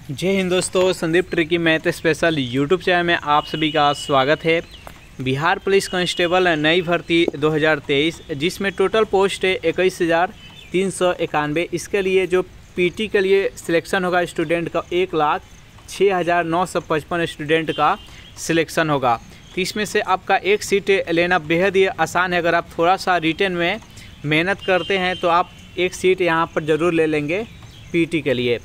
जय हिंद दोस्तों, Sandeep tricky math special YouTube channel में आप सभी का स्वागत है। बिहार पुलिस कांस्टेबल नई भर्ती 2023 जिसमें टोटल पोस्ट है 21,391। इसके लिए जो पीटी के लिए सिलेक्शन होगा स्टूडेंट का 1,06,955 स्टूडेंट का सिलेक्शन होगा। तो इसमें से आपका एक सीट लेना बेहद ही आसान है। अगर आप थोड़ा सा रिटन में मेहनत करते हैं तो आप एक सीट यहाँ पर ज़रूर ले लेंगे पीटी के लिए।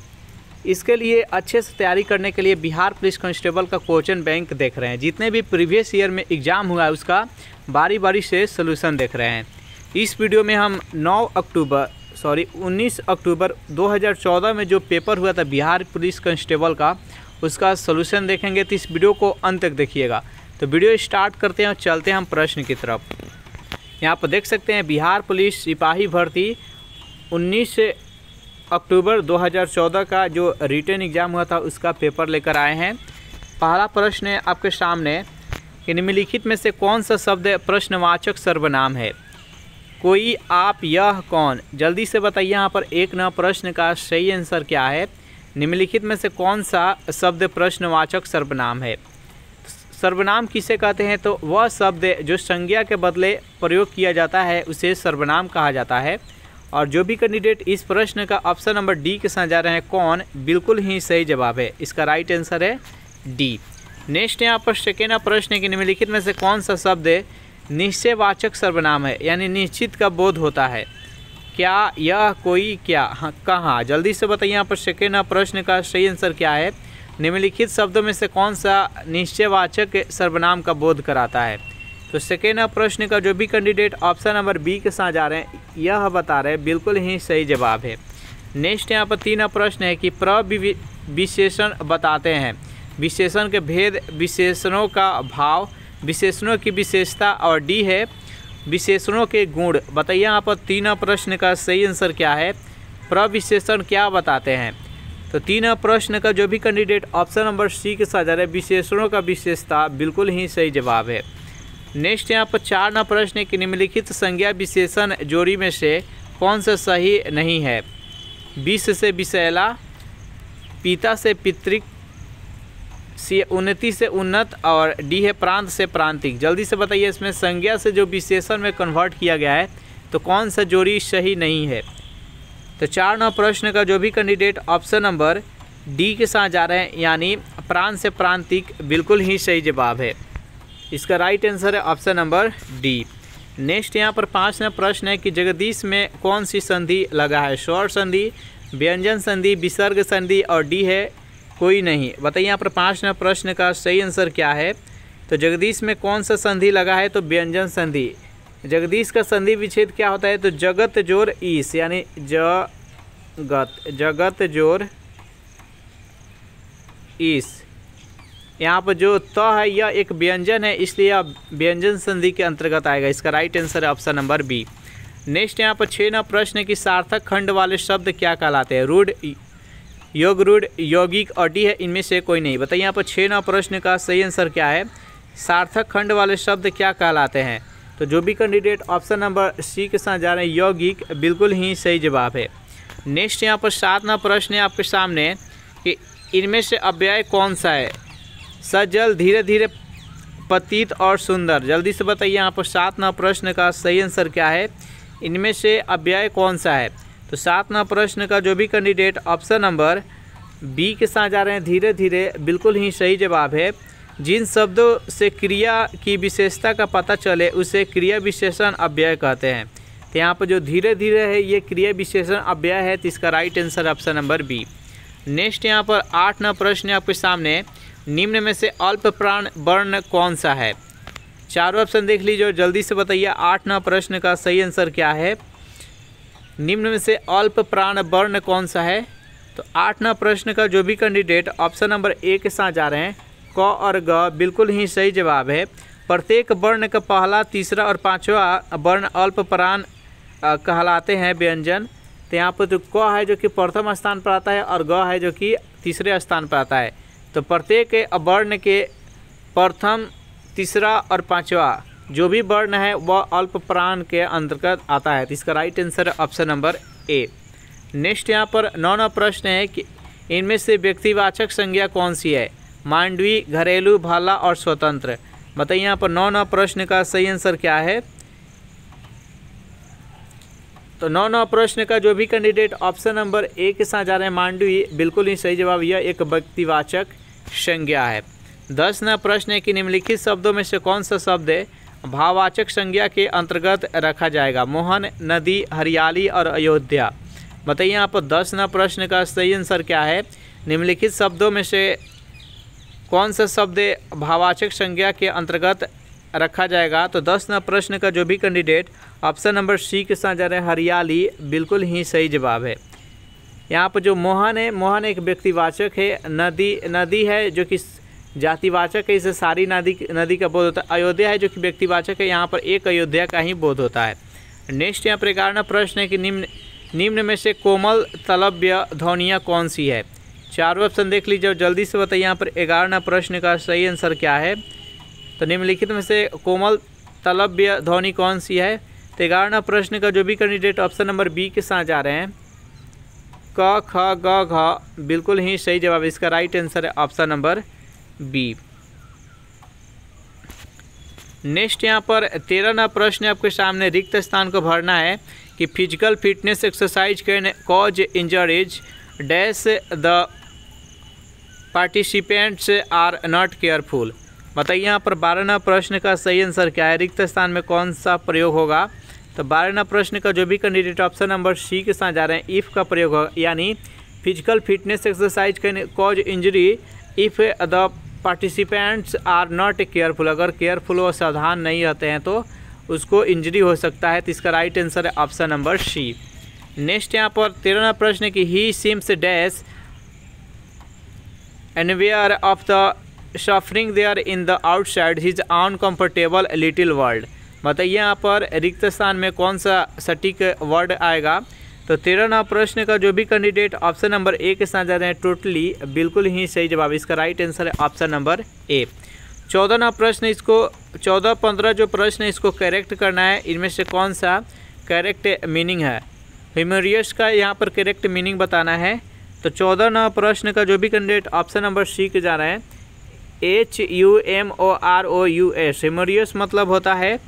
इसके लिए अच्छे से तैयारी करने के लिए बिहार पुलिस कांस्टेबल का क्वेश्चन बैंक देख रहे हैं। जितने भी प्रीवियस ईयर में एग्ज़ाम हुआ है उसका बारी बारी से सलूशन देख रहे हैं। इस वीडियो में हम 19 अक्टूबर 2014 में जो पेपर हुआ था बिहार पुलिस कांस्टेबल का उसका सलूशन देखेंगे। तो इस वीडियो को अंत तक देखिएगा। तो वीडियो स्टार्ट करते हैं और चलते हैं हम प्रश्न की तरफ। यहाँ पर देख सकते हैं बिहार पुलिस सिपाही भर्ती 19 अक्टूबर 2014 का जो रिटन एग्ज़ाम हुआ था उसका पेपर लेकर आए हैं। पहला प्रश्न है आपके सामने कि निम्नलिखित में से कौन सा शब्द प्रश्नवाचक सर्वनाम है। कोई, आप, यह, कौन, जल्दी से बताइए। यहाँ पर एक न प्रश्न का सही आंसर क्या है। निम्नलिखित में से कौन सा शब्द प्रश्नवाचक सर्वनाम है। सर्वनाम किसे कहते हैं, तो वह शब्द जो संज्ञा के बदले प्रयोग किया जाता है उसे सर्वनाम कहा जाता है। और जो भी कैंडिडेट इस प्रश्न का ऑप्शन नंबर डी के साथ जा रहे हैं कौन, बिल्कुल ही सही जवाब है। इसका राइट आंसर है डी। नेक्स्ट यहाँ पर सेकेंड प्रश्न है कि निम्नलिखित में से कौन सा शब्द निश्चयवाचक सर्वनाम है, यानी निश्चित का बोध होता है। क्या, यह, कोई, क्या, हाँ, कहाँ, जल्दी से बताइए। यहाँ पर सेकेंड प्रश्न का सही आंसर क्या है। निम्नलिखित शब्दों में से कौन सा निश्चयवाचक सर्वनाम का बोध कराता है। तो सेकेंड प्रश्न का जो भी कैंडिडेट ऑप्शन नंबर बी के साथ जा रहे हैं यह बता रहे हैं, बिल्कुल ही सही जवाब है। नेक्स्ट यहाँ पर तीन प्रश्न है कि प्रविशेषण बताते हैं। विशेषण के भेद, विशेषणों का भाव, विशेषणों की विशेषता और डी है विशेषणों के गुण। बताइए यहाँ पर तीन प्रश्न का सही आंसर क्या है। प्रविशेषण क्या बताते हैं। तो तीन प्रश्न का जो भी कैंडिडेट ऑप्शन नंबर सी के साथ जा रहे हैं विशेषणों का विशेषता, बिल्कुल ही सही जवाब है। नेक्स्ट यहाँ पर चार प्रश्न है कि निम्नलिखित संज्ञा विशेषण जोड़ी में से कौन सा सही नहीं है। विष से विषैला, पिता से पितृक, सी उन्नति से उन्नत और डी है प्रांत से प्रांतिक। जल्दी से बताइए इसमें संज्ञा से जो विशेषण में कन्वर्ट किया गया है तो कौन सा जोड़ी सही नहीं है। तो चार प्रश्न का जो भी कैंडिडेट ऑप्शन नंबर डी के साथ जा रहे हैं यानी प्रांत से प्रांतिक, बिल्कुल ही सही जवाब है। इसका राइट आंसर है ऑप्शन नंबर डी। नेक्स्ट यहाँ पर पाँचवा प्रश्न है कि जगदीश में कौन सी संधि लगा है। स्वर संधि, व्यंजन संधि, विसर्ग संधि और डी है कोई नहीं। बताइए यहाँ पर पाँचवा प्रश्न का सही आंसर क्या है। तो जगदीश में कौन सा संधि लगा है, तो व्यंजन संधि। जगदीश का संधि विच्छेद क्या होता है, तो जगत जोर ईस, यानी जगत जोर ईस। यहाँ पर जो त है यह एक व्यंजन है इसलिए यह व्यंजन संधि के अंतर्गत आएगा। इसका राइट आंसर है ऑप्शन नंबर बी। नेक्स्ट यहाँ पर छः प्रश्न है कि सार्थक खंड वाले शब्द क्या कहलाते हैं। रूढ़, योग रूढ़, यौगिक और डी है इनमें से कोई नहीं। बताइए यहाँ पर छः प्रश्न का सही आंसर क्या है। सार्थक खंड वाले शब्द क्या कहलाते हैं। तो जो भी कैंडिडेट ऑप्शन नंबर सी के साथ जा रहे हैं यौगिक, बिल्कुल ही सही जवाब है। नेक्स्ट यहाँ पर सातवां प्रश्न है आपके सामने कि इनमें से अव्यय कौन सा है। सजल, धीरे धीरे, पतित और सुंदर। जल्दी से बताइए यहाँ पर सातवां प्रश्न का सही आंसर क्या है। इनमें से अव्यय कौन सा है। तो सातवां प्रश्न का जो भी कैंडिडेट ऑप्शन नंबर बी के साथ जा रहे हैं धीरे धीरे, बिल्कुल ही सही जवाब है। जिन शब्दों से क्रिया की विशेषता का पता चले उसे क्रिया विशेषण अव्यय कहते हैं। तो यहाँ पर जो धीरे धीरे है ये क्रिया विशेषण अव्यय है। तो इसका right answer option number B. Next यहाँ पर आठवां प्रश्न आपके सामने निम्न में से अल्प प्राण वर्ण कौन सा है। चारों ऑप्शन देख लीजिए, जल्दी से बताइए आठवां प्रश्न का सही आंसर क्या है। निम्न में से अल्प प्राण वर्ण कौन सा है। तो आठवां प्रश्न का जो भी कैंडिडेट ऑप्शन नंबर ए के साथ जा रहे हैं क और ग, बिल्कुल ही सही जवाब है। प्रत्येक वर्ण का पहला, तीसरा और पांचवा वर्ण अल्प प्राण कहलाते हैं व्यंजन। तो यहाँ पर जो क है जो कि प्रथम स्थान पर आता है और ग है जो कि तीसरे स्थान पर आता है। तो प्रत्येक वर्ण के प्रथम, तीसरा और पांचवा जो भी वर्ण है वह अल्प प्राण के अंतर्गत आता है। तो इसका राइट आंसर है ऑप्शन नंबर ए। नेक्स्ट यहाँ पर 9वां प्रश्न है कि इनमें से व्यक्तिवाचक संज्ञा कौन सी है? मांडवी, घरेलू, भला और स्वतंत्र। बताइए यहाँ पर 9 प्रश्न का सही आंसर क्या है? तो 9 प्रश्न का जो भी कैंडिडेट ऑप्शन नंबर ए के साथ जा रहे हैं मांडवी, बिल्कुल ही सही जवाब। यह एक व्यक्तिवाचक संज्ञा है। 10 प्रश्न है कि निम्नलिखित शब्दों में से कौन सा शब्द भाववाचक संज्ञा के अंतर्गत रखा जाएगा? मोहन, नदी, हरियाली और अयोध्या। बताइए यहाँ पर 10 प्रश्न का सही आंसर क्या है? निम्नलिखित शब्दों में से कौन सा शब्द भाववाचक संज्ञा के अंतर्गत रखा जाएगा? तो 10 प्रश्न का जो भी कैंडिडेट ऑप्शन नंबर सी के साथ जा रहे हैं हरियाली, बिल्कुल ही सही जवाब है। यहाँ पर जो मोहन है, मोहन एक व्यक्तिवाचक है। नदी है जो कि जातिवाचक है, इसे सारी नदी का बोध होता है। अयोध्या है जो कि व्यक्तिवाचक है, यहाँ पर एक अयोध्या का ही बोध होता है। नेक्स्ट यहाँ पर 11 प्रश्न है कि निम्न में से कोमल तलव्य ध्वनियाँ कौन सी है? चारों ऑप्शन देख लीजिए और जल्दी से बताइए यहाँ पर 11 प्रश्न का सही आंसर क्या है? तो निम्नलिखित में से कोमल तलव्य ध्वनि कौन सी है? तो 11 प्रश्न का जो भी कैंडिडेट ऑप्शन नंबर बी के साथ जा रहे हैं क, ख, ग, घ, बिल्कुल ही सही जवाब। इसका राइट आंसर है ऑप्शन नंबर बी। नेक्स्ट यहाँ पर 13 प्रश्न आपके सामने रिक्त स्थान को भरना है कि physical fitness exercise can cause injuries dash the participants are not careful. बताइए यहाँ पर 12 प्रश्न का सही आंसर क्या है? रिक्त स्थान में कौन सा प्रयोग होगा? तो 12 प्रश्न का जो भी कैंडिडेट ऑप्शन नंबर सी के साथ जा रहे हैं इफ़ का प्रयोग होगा, यानी physical fitness exercise can cause injury if the participants are not careful. अगर केयरफुल व सावधान नहीं रहते हैं तो उसको इंजरी हो सकता है। तो इसका राइट आंसर है ऑप्शन नंबर सी। नेक्स्ट यहाँ पर 13 प्रश्न की ही seems dash anywhere of the suffering there in the outside his uncomfortable little world. बताइए यहाँ पर रिक्त स्थान में कौन सा सटीक वर्ड आएगा? तो 13 प्रश्न का जो भी कैंडिडेट ऑप्शन नंबर ए के साथ जा रहे हैं टोटली, बिल्कुल ही सही जवाब। इसका राइट आंसर है ऑप्शन नंबर ए। 14 प्रश्न, इसको 14-15 जो प्रश्न है इसको करेक्ट करना है। इनमें से कौन सा करेक्ट मीनिंग है? ह्यूमरियस का यहाँ पर करेक्ट मीनिंग बताना है। तो 14 प्रश्न का जो भी कैंडिडेट ऑप्शन नंबर सी के जा रहे हैं HUMOROUS, ह्यूमरियस मतलब होता है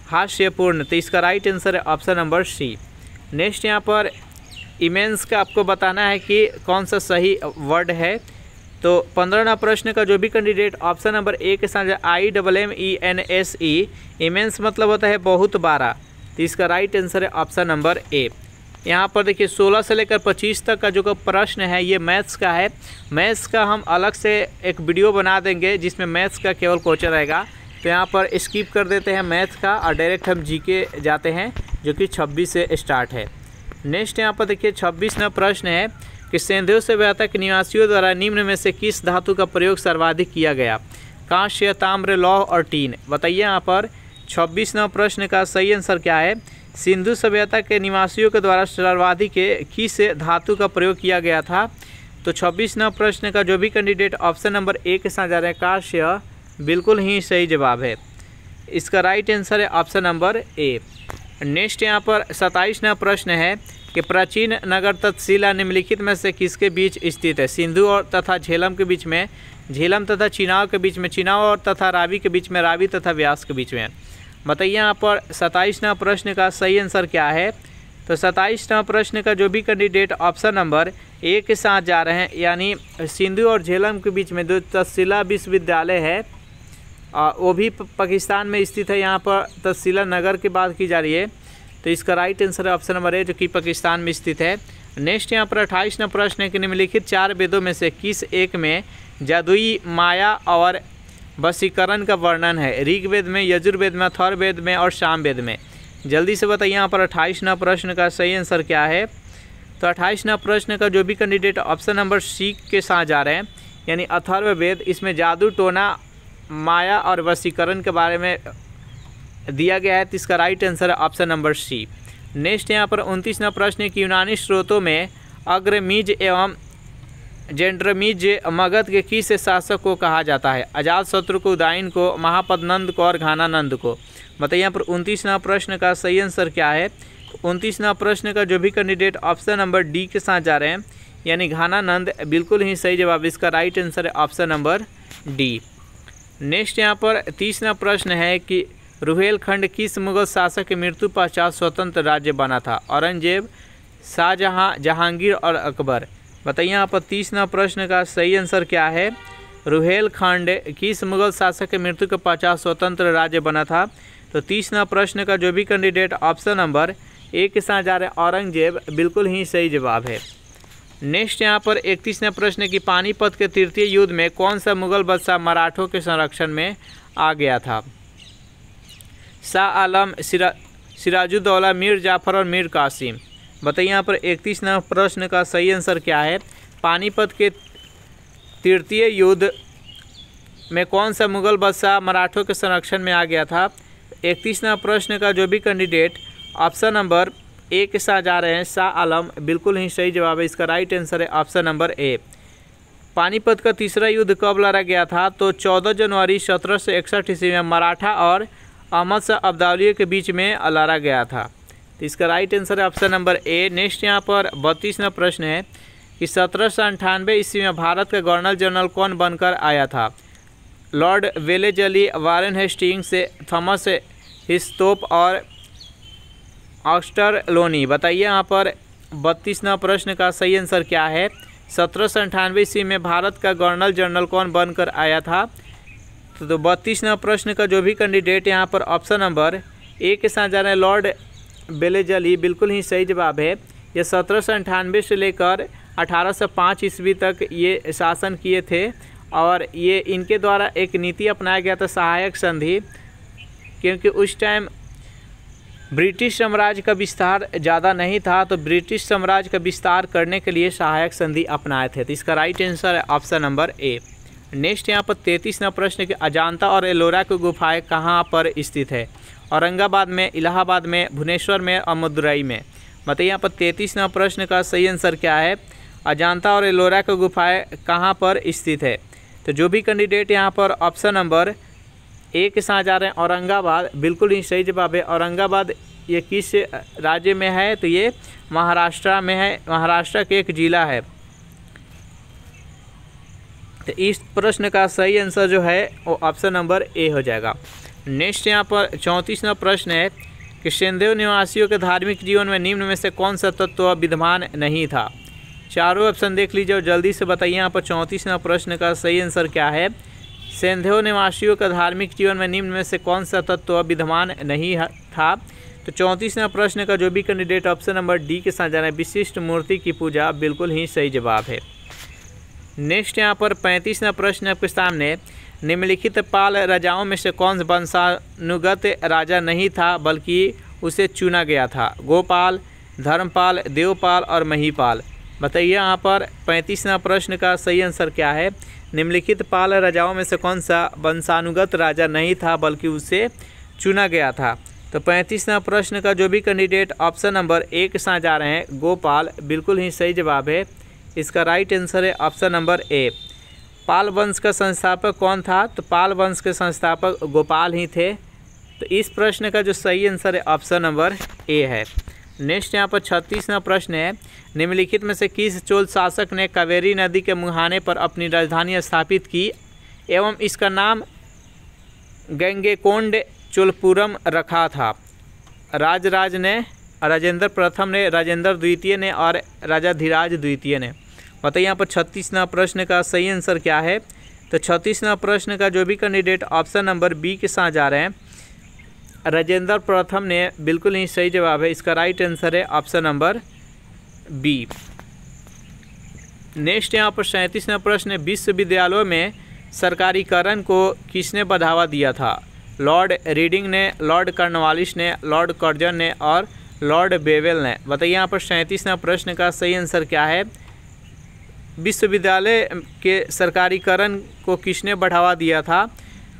हास्यपूर्ण। तो इसका राइट आंसर है ऑप्शन नंबर सी। नेक्स्ट यहाँ पर इमेंस का आपको बताना है कि कौन सा सही वर्ड है। तो 15 प्रश्न का जो भी कैंडिडेट ऑप्शन नंबर ए के साथ IMMENSE, इमेंस मतलब होता है बहुत बारा। तो इसका राइट आंसर है ऑप्शन नंबर ए। यहाँ पर देखिए 16 से लेकर 25 तक का जो प्रश्न है ये मैथ्स का है। मैथ्स का हम अलग से एक वीडियो बना देंगे जिसमें मैथ्स का केवल क्वेश्चन रहेगा। तो यहाँ पर स्किप कर देते हैं मैथ्स का और डायरेक्ट हम जीके जाते हैं जो कि 26 से स्टार्ट है। नेक्स्ट यहाँ पर देखिए 26 प्रश्न है कि सिंधु सभ्यता के निवासियों द्वारा निम्न में से किस धातु का प्रयोग सर्वाधिक किया गया? कांस्य, ताम्र, लौह और टीन। बताइए यहाँ पर 26 प्रश्न का सही आंसर क्या है? सिंधु सभ्यता के निवासियों के द्वारा सर्वाधिक किस धातु का प्रयोग किया गया था? तो 26 प्रश्न का जो भी कैंडिडेट ऑप्शन नंबर ए के साथ जा रहे हैं कांस्य, बिल्कुल ही सही जवाब है। इसका राइट आंसर है ऑप्शन नंबर ए। नेक्स्ट यहाँ पर 27 प्रश्न है कि प्राचीन नगर तक्षशिला निम्नलिखित में से किसके बीच स्थित है? सिंधु और तथा झेलम के बीच में, झेलम तथा चिनाव के बीच में, चिनाव और तथा रावी के बीच में, रावी तथा व्यास के बीच में। बताइए यहाँ पर 27 प्रश्न का सही आंसर क्या है? तो 27 प्रश्न का जो भी कैंडिडेट ऑप्शन नंबर ए के साथ जा रहे हैं, यानी सिंधु और झेलम के बीच में जो तक्षशिला विश्वविद्यालय है वो भी पाकिस्तान में स्थित है। यहाँ पर तक्षशिला नगर की बात की जा रही है। तो इसका राइट आंसर है ऑप्शन नंबर ए जो कि पाकिस्तान में स्थित है। नेक्स्ट यहाँ पर 28 प्रश्न है कि निम्नलिखित 4 वेदों में से किस एक में जादुई माया और वशीकरण का वर्णन है? ऋग्वेद में, यजुर्वेद में, अथर्ववेद में और सामवेद में। जल्दी से बताइए यहाँ पर 28 प्रश्न का सही आंसर क्या है? तो 28 प्रश्न का जो भी कैंडिडेट ऑप्शन नंबर सी के साथ जा रहे हैं, यानी अथर्ववेद, इसमें जादू टोना, माया और वशीकरण के बारे में दिया गया है। तो इसका राइट आंसर है ऑप्शन नंबर सी। नेक्स्ट यहाँ पर 29 प्रश्न है कि यूनानी स्रोतों में अग्रमीज एवं जेंड्रमीज मगध के किस शासक को कहा जाता है? अजातशत्रु को, उदयन को, महापद्नंद को और घानानंद को। बताइए यहाँ पर 29 प्रश्न का सही आंसर क्या है? 29 प्रश्न का जो भी कैंडिडेट ऑप्शन नंबर डी के साथ जा रहे हैं, यानी घानानंद बिल्कुल ही सही जवाब। इसका राइट आंसर है ऑप्शन नंबर डी। नेक्स्ट यहाँ पर तीसरा प्रश्न है कि रुहेलखंड किस मुगल शासक की मृत्यु पश्चात स्वतंत्र राज्य बना था? औरंगजेब, शाहजहां, जहांगीर और अकबर। बताइए यहाँ पर तीसरा प्रश्न का सही आंसर क्या है? रुहेलखंड किस मुगल शासक की मृत्यु के पश्चात स्वतंत्र राज्य बना था? तो तीसरा प्रश्न का जो भी कैंडिडेट ऑप्शन नंबर ए के साथ जा रहे हैं औरंगजेब, बिल्कुल ही सही जवाब है। नेक्स्ट यहाँ पर 31वां प्रश्न है कि पानीपत के तृतीय युद्ध में कौन सा मुगल बादशाह मराठों के संरक्षण में आ गया था? शाह आलम, सिराजुद्दौला, मीर जाफर और मीर कासिम। बताइए यहाँ पर 31वां प्रश्न का सही आंसर क्या है? पानीपत के तृतीय युद्ध में कौन सा मुगल बादशाह मराठों के संरक्षण में आ गया था? 31वां प्रश्न का जो भी कैंडिडेट ऑप्शन नंबर ए के साथ जा रहे हैं शाह आलम, बिल्कुल ही सही जवाब है। इसका राइट आंसर है ऑप्शन नंबर ए। पानीपत का तीसरा युद्ध कब लड़ा गया था? तो 14 जनवरी 1761 ईस्वी में मराठा और अहमद शाह अब्दाली के बीच में लड़ा गया था। तो इसका राइट आंसर है ऑप्शन नंबर ए। नेक्स्ट यहाँ पर 32वां प्रश्न है कि 1798 ईस्वी में भारत का गवर्नर जनरल कौन बनकर आया था? Lord Wellesley, Warren Hastings, Thomas Hislop और ऑस्टरलोनी। बताइए यहाँ पर 32वां प्रश्न का सही आंसर क्या है? 1798 ईस्वी में भारत का गवर्नर जनरल कौन बनकर आया था? तो 32वां प्रश्न का जो भी कैंडिडेट यहाँ पर ऑप्शन नंबर ए के साथ जा रहे हैं लॉर्ड वेलेजली, बिल्कुल ही सही जवाब है। ये 1798 से लेकर 1805 ईस्वी तक ये शासन किए थे और ये इनके द्वारा एक नीति अपनाया गया था सहायक संधि, क्योंकि उस टाइम ब्रिटिश साम्राज्य का विस्तार ज़्यादा नहीं था, तो ब्रिटिश साम्राज्य का विस्तार करने के लिए सहायक संधि अपनाए थे। तो इसका राइट आंसर है ऑप्शन नंबर ए। नेक्स्ट यहाँ पर 33वां प्रश्न कि अजांता और एलोरा की गुफाएं कहाँ पर स्थित है? औरंगाबाद में, इलाहाबाद में, भुवनेश्वर में और मदुरई में। बताइए यहाँ पर 33वां प्रश्न का सही आंसर क्या है? अजांता और एलोरा की गुफाएं कहाँ पर स्थित है? तो जो भी कैंडिडेट यहाँ पर ऑप्शन नंबर ए के साथ जा रहे हैं औरंगाबाद, बिल्कुल ही सही जवाब है। औरंगाबाद ये किस राज्य में है? तो ये महाराष्ट्र में है, महाराष्ट्र के एक जिला है। तो इस प्रश्न का सही आंसर जो है वो ऑप्शन नंबर ए हो जाएगा। नेक्स्ट यहाँ पर 34वां प्रश्न है कि सिंधु निवासियों के धार्मिक जीवन में निम्न में से कौन सा तत्व विद्यमान नहीं था? चारों ऑप्शन देख लीजिए और जल्दी से बताइए यहाँ पर 34वां प्रश्न का सही आंसर क्या है? सिंधु निवासियों का धार्मिक जीवन में निम्न में से कौन सा तत्व विद्यमान नहीं था? तो 34वां प्रश्न का जो भी कैंडिडेट ऑप्शन नंबर डी के साथ जाना है विशिष्ट मूर्ति की पूजा, बिल्कुल ही सही जवाब है। नेक्स्ट यहाँ पर 35वां प्रश्न आपके सामने निम्नलिखित पाल राजाओं में से कौन वंशानुगत राजा नहीं था बल्कि उसे चुना गया था? गोपाल, धर्मपाल, देवपाल और महीपाल। बताइए यहाँ पर 35वां प्रश्न का सही आंसर क्या है? निम्नलिखित पाल राजाओं में से कौन सा वंशानुगत राजा नहीं था बल्कि उसे चुना गया था? तो 35वां प्रश्न का जो भी कैंडिडेट ऑप्शन नंबर ए के साथ जा रहे हैं गोपाल, बिल्कुल ही सही जवाब है। इसका राइट आंसर है ऑप्शन नंबर ए। पाल वंश का संस्थापक कौन था? तो पाल वंश के संस्थापक गोपाल ही थे। तो इस प्रश्न का जो सही आंसर है ऑप्शन नंबर ए है। नेक्स्ट यहाँ पर 36वां प्रश्न है निम्नलिखित में से किस चोल शासक ने कावेरी नदी के मुहाने पर अपनी राजधानी स्थापित की एवं इसका नाम गंगैकोंड चोलपुरम रखा था? राजराज ने, राजेंद्र प्रथम ने, राजेंद्र द्वितीय ने और राजाधिराज द्वितीय ने। बताइए यहाँ पर 36वां प्रश्न का सही आंसर क्या है? तो 36वां प्रश्न का जो भी कैंडिडेट ऑप्शन नंबर बी के साथ जा रहे हैं राजेंद्र प्रथम ने, बिल्कुल ही सही जवाब है। इसका राइट आंसर है ऑप्शन नंबर बी। नेक्स्ट यहाँ पर 37वां प्रश्न है विश्वविद्यालयों में सरकारीकरण को किसने बढ़ावा दिया था? लॉर्ड रीडिंग ने, लॉर्ड कॉर्नवालिस ने, लॉर्ड कर्जन ने और लॉर्ड बेवेल ने। बताइए यहाँ पर 37वां प्रश्न का सही आंसर क्या है? विश्वविद्यालय के सरकारीकरण को किसने बढ़ावा दिया था?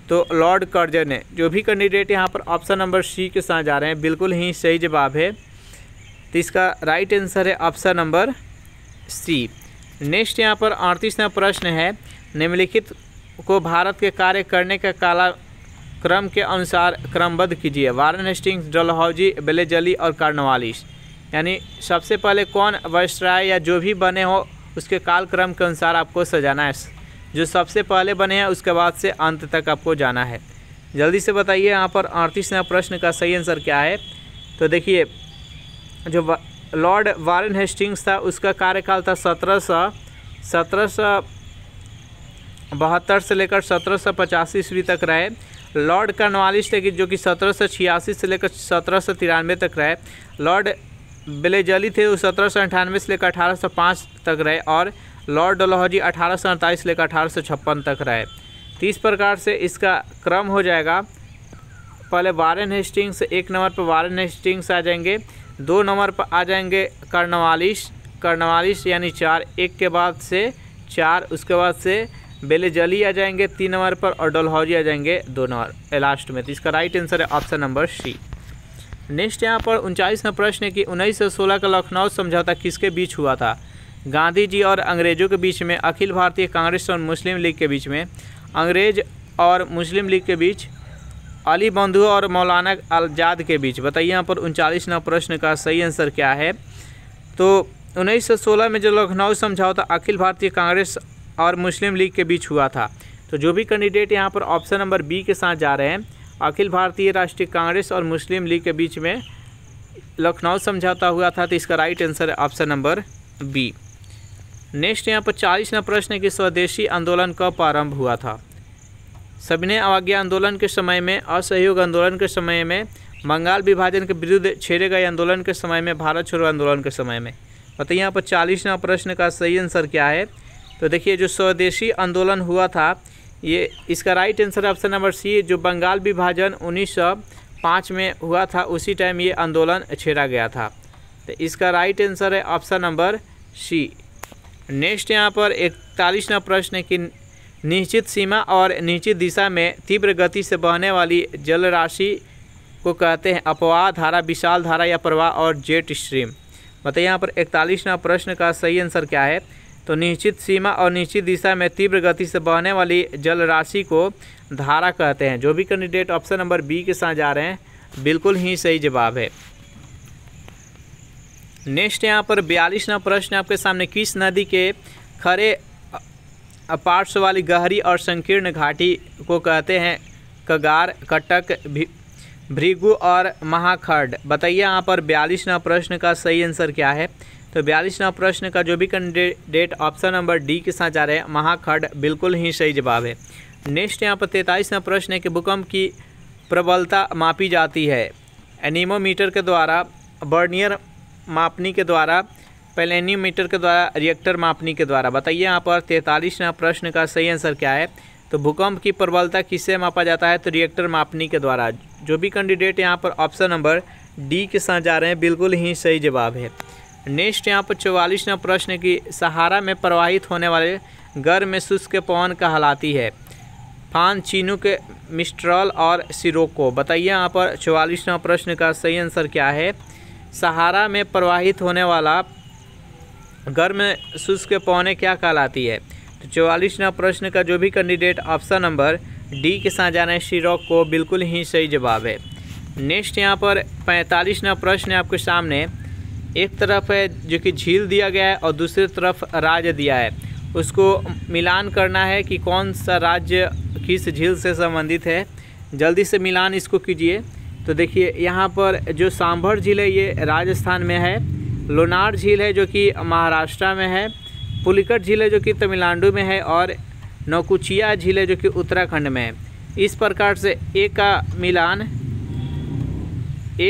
तो लॉर्ड कर्जन ने। जो भी कैंडिडेट यहाँ पर ऑप्शन नंबर सी के साथ जा रहे हैं, बिल्कुल ही सही जवाब है। तो इसका राइट आंसर है ऑप्शन नंबर सी। नेक्स्ट यहाँ पर 38वां प्रश्न है निम्नलिखित को भारत के कार्य करने का कालक्रम के अनुसार क्रमबद्ध कीजिए। वारेन हेस्टिंग्स, डलहौजी, वेलेजली और कॉर्नवालिस। यानी सबसे पहले कौन वायसराय या जो भी बने हो उसके कालक्रम के अनुसार आपको सजाना है। जो सबसे पहले बने हैं उसके बाद से अंत तक आपको जाना है। जल्दी से बताइए यहाँ पर 38वें प्रश्न का सही आंसर क्या है। तो देखिए, जो लॉर्ड वारेन हेस्टिंग्स था उसका कार्यकाल था 1772 से लेकर 1785 ईस्वी तक रहे। लॉर्ड कॉर्नवालिस थे कि जो कि 1786 से लेकर 1793 तक रहे। लॉर्ड बेलेजली थे वो 1798 से लेकर 1805 तक रहे। और लॉर्ड डलहौजी 1848 से लेकर 1856 तक रहे। तो इस प्रकार से इसका क्रम हो जाएगा। पहले वारेन हेस्टिंग्स, 1 नंबर पर वारेन हेस्टिंग्स आ जाएंगे, 2 नंबर पर आ जाएंगे कॉर्नवालिस यानी 4, 1 के बाद से 4, उसके बाद से बेलेजली आ जाएंगे 3 नंबर पर और डलहौजी आ जाएंगे 2 नंबर लास्ट में। तो इसका राइट आंसर है ऑप्शन नंबर सी। नेक्स्ट यहाँ पर 39वां प्रश्न है कि 1916 का लखनऊ समझौता किसके बीच हुआ था। गांधी जी और अंग्रेज़ों के बीच में, अखिल भारतीय कांग्रेस और मुस्लिम लीग के बीच में, अंग्रेज और मुस्लिम लीग के बीच, अली बंधु और मौलाना आज़ाद के बीच। बताइए यहाँ पर 39वां प्रश्न का सही आंसर क्या है। तो 1916 में जो लखनऊ समझौता अखिल भारतीय कांग्रेस और मुस्लिम लीग के बीच हुआ था। तो जो भी कैंडिडेट यहाँ पर ऑप्शन नंबर बी के साथ जा रहे हैं, अखिल भारतीय राष्ट्रीय कांग्रेस और मुस्लिम लीग के बीच में लखनऊ समझौता हुआ था। तो इसका राइट आंसर है ऑप्शन नंबर बी। नेक्स्ट यहाँ पर 40वां प्रश्न है कि स्वदेशी आंदोलन कब प्रारंभ हुआ था। सविनय अवज्ञा आंदोलन के समय में, असहयोग आंदोलन के समय में, बंगाल विभाजन के विरुद्ध छेड़े गए आंदोलन के समय में, भारत छोड़ो आंदोलन के समय में। बताइए यहाँ पर 40वां प्रश्न का सही आंसर क्या है। तो देखिए, जो स्वदेशी आंदोलन हुआ था ये, इसका right answer option number C. जो बंगाल विभाजन 1905 में हुआ था उसी टाइम ये आंदोलन छेड़ा गया था। तो इसका राइट आंसर है ऑप्शन नंबर सी। नेक्स्ट यहाँ पर 41वां प्रश्न है कि निश्चित सीमा और निश्चित दिशा में तीव्र गति से बहने वाली जल राशि को कहते हैं अपवाह धारा, विशाल धारा या प्रवाह और जेट स्ट्रीम। बताइए यहाँ पर 41वां प्रश्न का सही आंसर क्या है। तो निश्चित सीमा और निश्चित दिशा में तीव्र गति से बहने वाली जल राशि को धारा कहते हैं। जो भी कैंडिडेट ऑप्शन नंबर बी के साथ जा रहे हैं बिल्कुल ही सही जवाब है। नेक्स्ट यहाँ पर 42वां प्रश्न आपके सामने, किस नदी के खरे पार्श्व वाली गहरी और संकीर्ण घाटी को कहते हैं कगार, कटक, भृगु और महाखंड। बताइए यहाँ पर 42वां प्रश्न का सही आंसर क्या है। तो 42वां प्रश्न का जो भी कैंडिडेट ऑप्शन नंबर डी के साथ जा रहे हैं महाखंड बिल्कुल ही सही जवाब है। नेक्स्ट यहाँ पर 43वां प्रश्न है कि भूकंप की प्रबलता मापी जाती है एनीमोमीटर के द्वारा, बर्नियर मापनी के द्वारा, पेलेनियोमीटर के द्वारा, रिएक्टर मापनी के द्वारा। बताइए यहाँ पर 43वां प्रश्न का सही आंसर क्या है। तो भूकंप की प्रबलता किससे मापा जाता है। तो रिएक्टर मापनी के द्वारा। जो भी कैंडिडेट यहाँ पर ऑप्शन नंबर डी के साथ जा रहे हैं बिल्कुल ही सही जवाब है। नेक्स्ट यहाँ पर 44वां प्रश्न की सहारा में प्रवाहित होने वाले गर्म शुष्क पवन कहलाती है फान, चिनूक, मिस्ट्रल और सिरोको। बताइए यहाँ पर 44वां प्रश्न का सही आंसर क्या है। सहारा में प्रवाहित होने वाला गर्म शुष्क पवनें क्या कहलाती है। तो 44वां प्रश्न का जो भी कैंडिडेट ऑप्शन नंबर डी के साथ जाना है सिरोको बिल्कुल ही सही जवाब है। नेक्स्ट यहाँ पर 45वां प्रश्न आपके सामने, एक तरफ है जो कि झील दिया गया है और दूसरी तरफ राज्य दिया है, उसको मिलान करना है कि कौन सा राज्य किस झील से संबंधित है। जल्दी से मिलान इसको कीजिए। तो देखिए यहाँ पर जो सांभर झील है ये राजस्थान में है, लोनार झील है जो कि महाराष्ट्र में है, पुलिकट झील है जो कि तमिलनाडु में है और नौकुचिया झील है जो कि उत्तराखंड में है। इस प्रकार से ए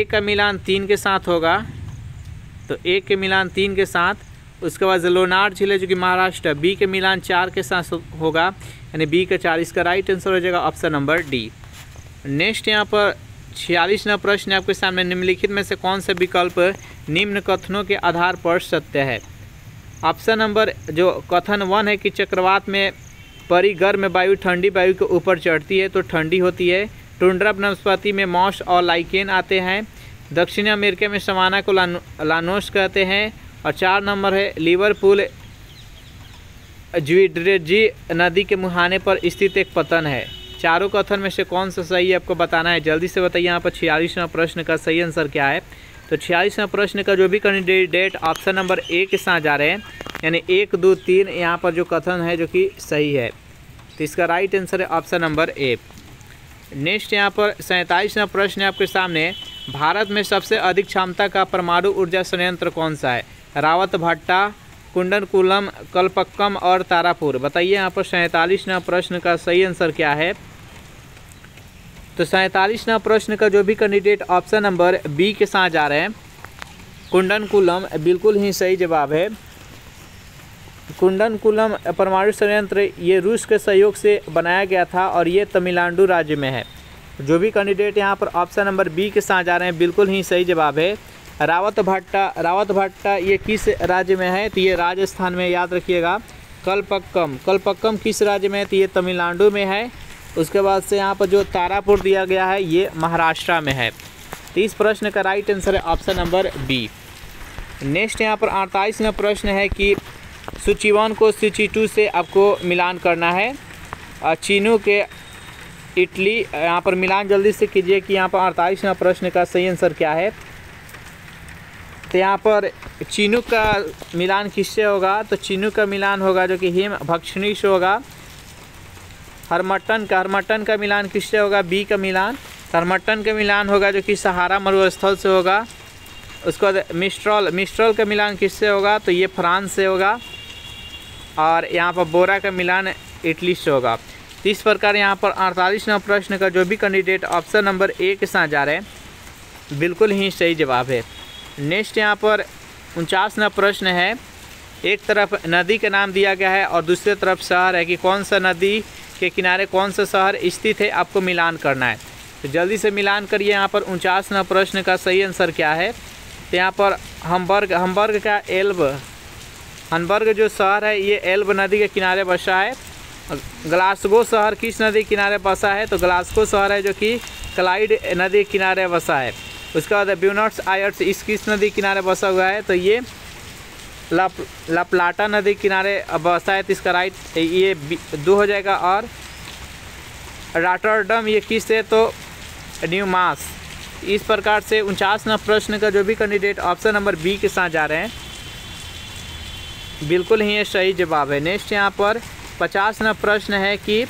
का मिलान 3 के साथ होगा। तो ए के मिलान 3 के साथ, उसके बाद लोनार झील है जो कि महाराष्ट्र, बी के मिलान 4 के साथ होगा यानी बी का 4। इसका राइट आंसर हो जाएगा ऑप्शन नंबर डी। नेक्स्ट यहाँ पर 46वां प्रश्न आपके सामने, निम्नलिखित में से कौन सा विकल्प निम्न कथनों के आधार पर सत्य है। ऑप्शन नंबर जो कथन 1 है कि चक्रवात में परी गर्म वायु ठंडी वायु के ऊपर चढ़ती है तो ठंडी होती है। टुंड्रा वनस्पति में मॉस और लाइकेन आते हैं। दक्षिणी अमेरिका में सवाना को लानोस कहते हैं। और 4 नंबर है लिवरपूल ज्यूड्रेजी नदी के मुहाने पर स्थित एक पतन है। चारों कथन में से कौन सा सही है आपको बताना है। जल्दी से बताइए यहाँ पर 46वां प्रश्न का सही आंसर क्या है। तो 46वां प्रश्न का जो भी कैंडिडेट ऑप्शन नंबर ए के साथ जा रहे हैं, यानी 1, 2, 3 यहाँ पर जो कथन है जो कि सही है, तो इसका राइट आंसर है ऑप्शन नंबर ए। नेक्स्ट यहाँ पर 47वां प्रश्न है आपके सामने, भारत में सबसे अधिक क्षमता का परमाणु ऊर्जा संयंत्र कौन सा है? रावतभाटा, कुंडनकुलम, कलपक्कम और तारापुर। बताइए यहाँ पर 47वां प्रश्न का सही आंसर क्या है? तो 47वां प्रश्न का जो भी कैंडिडेट ऑप्शन नंबर बी के साथ जा रहे हैं, कुंडनकुलम, बिल्कुल ही सही जवाब है। कुंडनकुलम परमाणु संयंत्र ये रूस के सहयोग से बनाया गया था और ये तमिलनाडु राज्य में है। जो भी कैंडिडेट यहाँ पर ऑप्शन नंबर बी के साथ जा रहे हैं, बिल्कुल ही सही जवाब है। रावतभाटा ये किस राज्य में है? तो ये राजस्थान में, याद रखिएगा। कलपक्कम किस राज्य में है? तो ये तमिलनाडु में है। उसके बाद से यहाँ पर जो तारापुर दिया गया है ये महाराष्ट्र में है। तो इस प्रश्न का राइट आंसर है ऑप्शन नंबर बी। नेक्स्ट यहाँ पर 48वां प्रश्न है कि सूची 1 को सूची 2 से आपको मिलान करना है। चीनू के इटली, यहाँ पर मिलान जल्दी से कीजिए कि यहाँ पर 48वां प्रश्न का सही आंसर क्या है। तो यहाँ पर चीनू का मिलान किससे होगा? तो चीनू का मिलान होगा जो कि हिम भक्षणी से होगा। हरमट्टन का मिलान किससे होगा? बी का मिलान। हरमट्टन का मिलान होगा जो कि सहारा मरुस्थल से होगा। उसके बाद मिस्ट्रॉल का मिलान किससे होगा? तो ये फ्रांस से होगा। और यहाँ पर बोरा का मिलान इटली से होगा। तो इस प्रकार यहाँ पर 48वां प्रश्न का जो भी कैंडिडेट ऑप्शन नंबर ए के साथ जा रहे हैं, बिल्कुल ही सही जवाब है। नेक्स्ट यहाँ पर 49वां प्रश्न है, एक तरफ नदी का नाम दिया गया है और दूसरी तरफ शहर है कि कौन सा नदी के किनारे कौन सा शहर स्थित है, आपको मिलान करना है। तो जल्दी से मिलान करिए। यहाँ पर 49वां प्रश्न का सही आंसर क्या है? तो यहाँ पर हम्बर्ग का हम्बर्ग जो शहर है ये एल्ब नदी के किनारे बसा है। ग्लासगो शहर किस नदी के किनारे बसा है? तो ग्लासगो शहर है जो कि क्लाइड नदी के किनारे बसा है। उसके बाद ब्यूनस आयर्स इस किस नदी किनारे बसा हुआ है? तो ये ला प्लाटा नदी किनारे बसा है। तो इसका राइट ये 2 हो जाएगा। और रॉटरडम ये किस है? तो न्यूमास। इस प्रकार से 49वां प्रश्न का जो भी कैंडिडेट ऑप्शन नंबर बी के साथ जा रहे हैं, बिल्कुल ही ये सही जवाब है। नेक्स्ट यहाँ पर 50वां प्रश्न है कि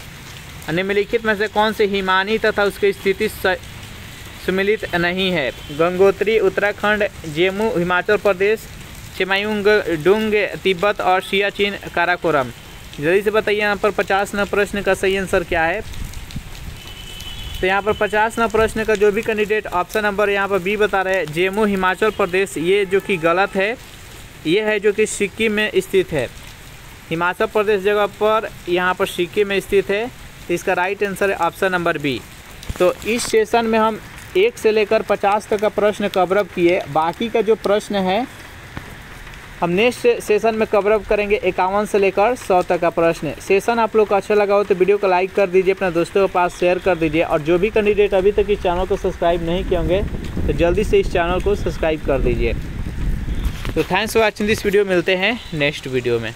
निम्नलिखित में से कौन से हिमानी तथा उसकी स्थिति सम्मिलित नहीं है? गंगोत्री उत्तराखंड, जेमू हिमाचल प्रदेश, चिमायुंगडुंग तिब्बत और सियाचिन काराकोरम। जल्दी से बताइए यहाँ पर 50वां प्रश्न का सही आंसर क्या है? तो यहाँ पर 50वां प्रश्न का जो भी कैंडिडेट ऑप्शन नंबर यहाँ पर बी बता रहे हैं, जेमू हिमाचल प्रदेश, ये जो कि गलत है। ये है जो कि सिक्किम में स्थित है। हिमाचल प्रदेश जगह पर यहाँ पर सिक्किम में स्थित है। तो इसका राइट आंसर है ऑप्शन नंबर बी। तो इस सेशन में हम 1 से लेकर 50 तक का प्रश्न कवरअप किए। बाकी का जो प्रश्न है हम नेक्स्ट सेशन में कवरअप करेंगे 51 से लेकर 100 तक का प्रश्न। सेशन आप लोग को अच्छा लगा हो तो वीडियो को लाइक कर दीजिए, अपने दोस्तों के पास शेयर कर दीजिए। और जो भी कैंडिडेट अभी तक इस चैनल को सब्सक्राइब नहीं किए होंगे तो जल्दी से इस चैनल को सब्सक्राइब कर दीजिए। तो thanks for watching this video. मिलते हैं नेक्स्ट वीडियो में।